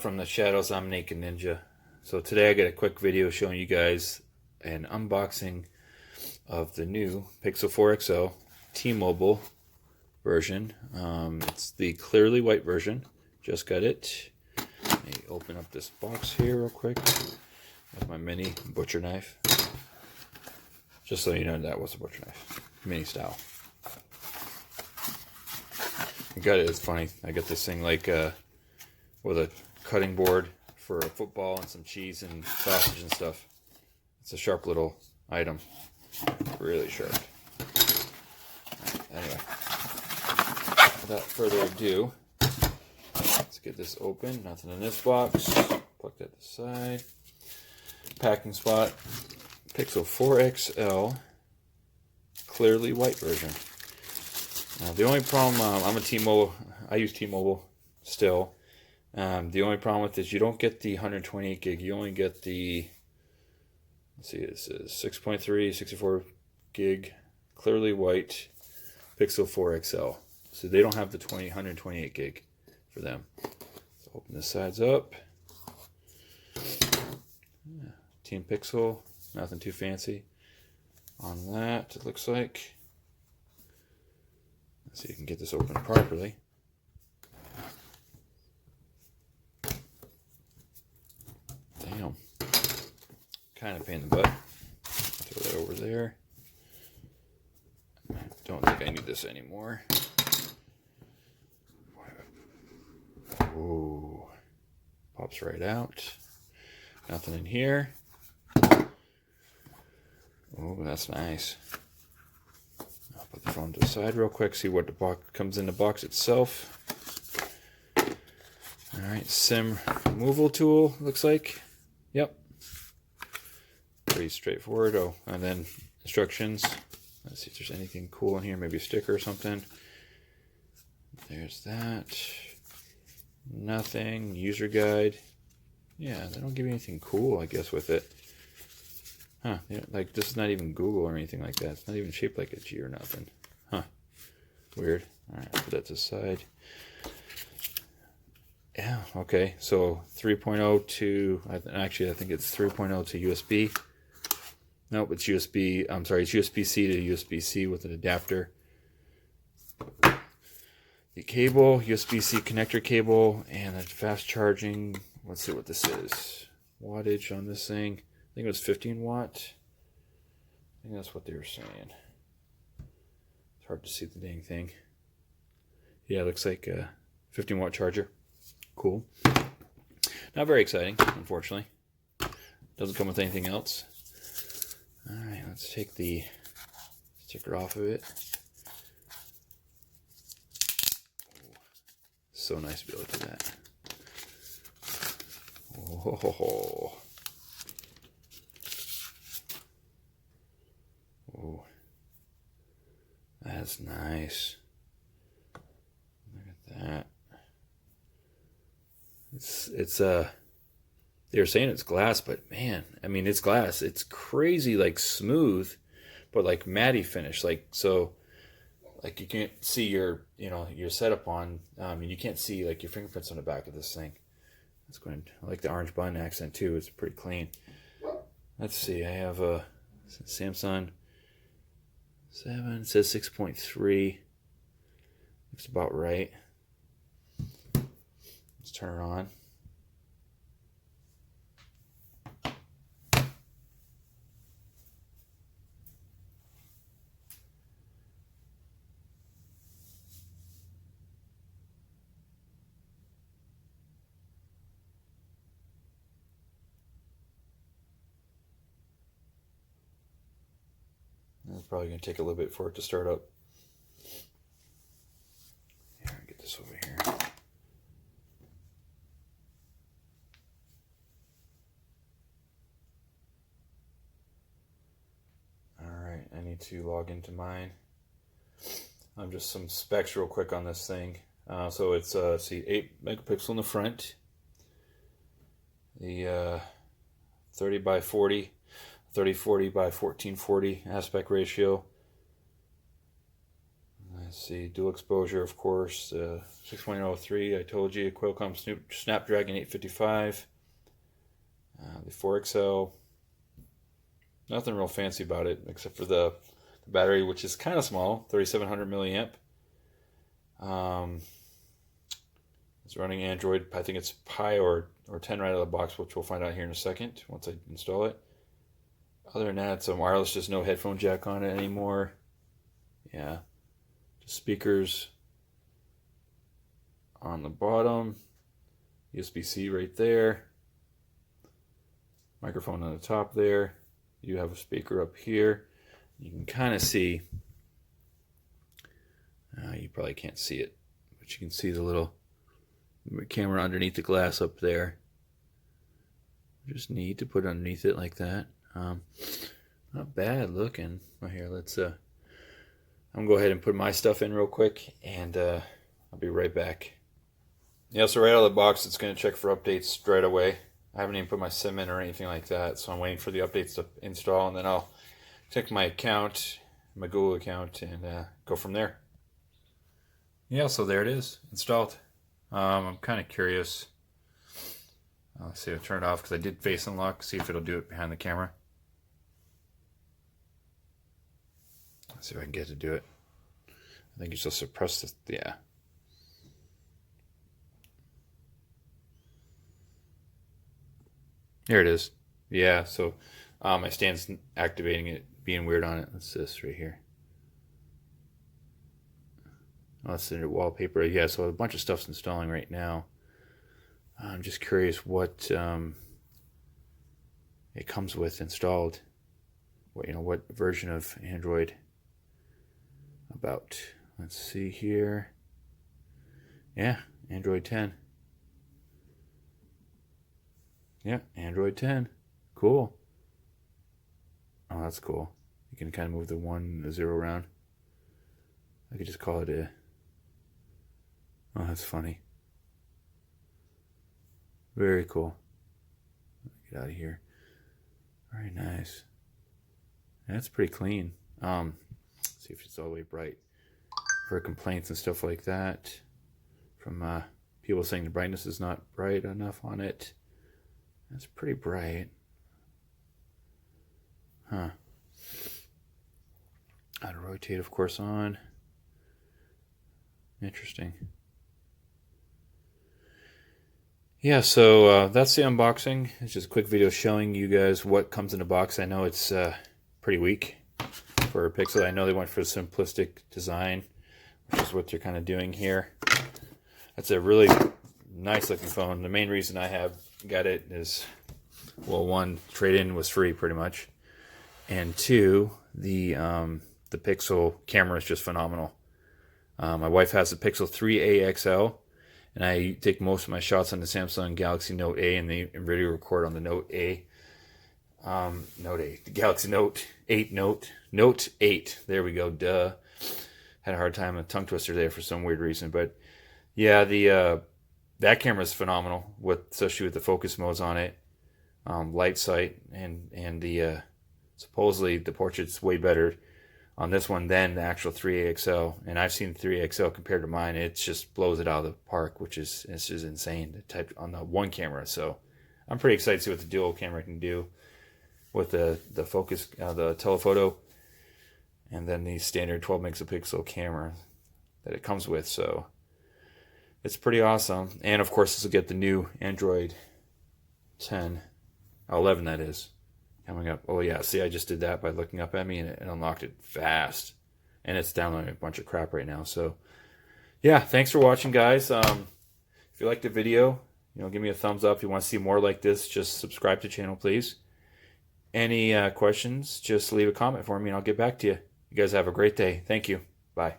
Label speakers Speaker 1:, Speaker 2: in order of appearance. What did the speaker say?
Speaker 1: from the shadows. I'm Naked Ninja. So today I got a quick video showing you guys an unboxing of the new Pixel 4 XL T-Mobile version. It's the Clearly White version. Just got it. Let me open up this box here real quick with my mini butcher knife. Just so you know, that was a butcher knife, mini style. I got it. It's funny. I got this thing like with a cutting board for a football and some cheese and sausage and stuff. It's a sharp little item. Really sharp. Anyway, without further ado, let's get this open. Nothing in this box. Pluck that aside. Packing spot. Pixel 4 XL Clearly White version. Now, the only problem, I'm a T-Mobile, I use T-Mobile still. The only problem with this, you don't get the 128 gig, you only get the, let's see, this is 6.3, 64 gig, Clearly White Pixel 4 XL. So they don't have the 128 gig for them. So open the sides up. Yeah, Team Pixel, nothing too fancy on that, it looks like. Let's see if you can get this open properly. Damn. Kind of pain in the butt. Throw that over there. Don't think I need this anymore. Ooh. Pops right out. Nothing in here. Oh, that's nice. I'll put the phone to the side real quick, see what the box comes in the box itself. Alright, SIM removal tool, looks like. Yep. Pretty straightforward. Oh, and then instructions. Let's see if there's anything cool in here, maybe a sticker or something. There's that. Nothing. User guide. Yeah, they don't give you anything cool, I guess, with it. Huh, yeah, like this is not even Google or anything like that. It's not even shaped like a G or nothing. Huh, weird. Alright, put that to the side. Yeah, okay, so 3.0 to, actually I think it's 3.0 to USB. Nope, it's USB, I'm sorry, it's USB-C to USB-C with an adapter. The cable, USB-C connector cable, and a fast charging. Let's see what this is. Wattage on this thing. I think it was 15 watt. I think that's what they were saying. It's hard to see the dang thing. Yeah, it looks like a 15 watt charger. Cool. Not very exciting, unfortunately. Doesn't come with anything else. Alright, let's take the sticker off of it. So nice to be able to do that. Oh. Oh, that's nice. Look at that. It's they were saying it's glass, but man, I mean, it's glass. It's crazy, like smooth, but like matte finish. Like, so, like you can't see your, your setup on. You can't see like your fingerprints on the back of this thing. That's going. I like the orange button accent too. It's pretty clean. Let's see. I have a Samsung 7. It says 6.3. Looks about right. Let's turn it on. It's probably going to take a little bit for it to start up. Here, get this over here. Alright, I need to log into mine. Just some specs real quick on this thing. So it's, see, 8 megapixel in the front. The 30 by 40. 3040 by 1440 aspect ratio. Let's see, dual exposure, of course, 6.03, I told you, Qualcomm Snapdragon 855, the 4XL, nothing real fancy about it, except for the battery, which is kind of small, 3700 milliamp. It's running Android, I think it's Pie or 10 right out of the box, which we'll find out here in a second, once I install it. Other than that, it's wireless, just no headphone jack on it anymore. Yeah. Speakers on the bottom, USB-C right there, microphone on the top there. You have a speaker up here. You can kind of see, you probably can't see it, but you can see the little camera underneath the glass up there. Just neat to put underneath it like that. Not bad looking. Well, here, let's I'm gonna go ahead and put my stuff in real quick, and I'll be right back. Yeah, so right out of the box, it's gonna check for updates right away. I haven't even put my SIM in or anything like that, so I'm waiting for the updates to install, and then I'll check my account, my Google account, and go from there. Yeah, so there it is, installed. I'm kind of curious. Let's see, I'll turn it off because I did face unlock, see if it'll do it behind the camera. Let's see if I can get it to do it. I think you just suppress this. Yeah. Here it is. Yeah, so my stand's activating it, being weird on it. What's this right here? Oh, that's the wallpaper. Yeah, so a bunch of stuff's installing right now. I'm just curious what it comes with installed. What version of Android? About, let's see here. Yeah, Android 10. Yeah, Android 10. Cool. Oh, that's cool. You can kind of move the 1 and the 0 around. I could just call it a... Oh, that's funny. Very cool. Get out of here. Very nice. That's pretty clean. See if it's all the way bright. For complaints and stuff like that, from people saying the brightness is not bright enough on it. That's pretty bright. Huh. Auto rotate, of course, on. Interesting. Yeah, so that's the unboxing. It's just a quick video showing you guys what comes in the box. I know it's pretty weak for a Pixel. I know they went for a simplistic design, which is what they're kind of doing here. That's a really nice looking phone. The main reason I got it is, well, one, trade-in was free pretty much, and two, the Pixel camera is just phenomenal. My wife has the Pixel 3a XL, and I take most of my shots on the Samsung Galaxy Note A, and the video record on the Note A. The Galaxy Note 8 Note 8. There we go. Duh. Had a hard time, a tongue twister there for some weird reason, but yeah, that camera is phenomenal, especially with the focus modes on it, light sight, and the supposedly the portrait's way better on this one than the actual 3A XL, and I've seen the 3A XL compared to mine. It just blows it out of the park, it's just insane. The type on the one camera, so I'm pretty excited to see what the dual camera can do with the focus, the telephoto, and then the standard 12 megapixel camera that it comes with. So it's pretty awesome. And of course, this will get the new Android 10, 11 that is, coming up. Oh yeah, see, I just did that by looking up at me, and it unlocked it fast. And it's downloading a bunch of crap right now. So yeah, thanks for watching, guys. If you liked the video, give me a thumbs up. If you want to see more like this, just subscribe to the channel, please. Any questions, just leave a comment for me and I'll get back to you. You guys have a great day. Thank you. Bye.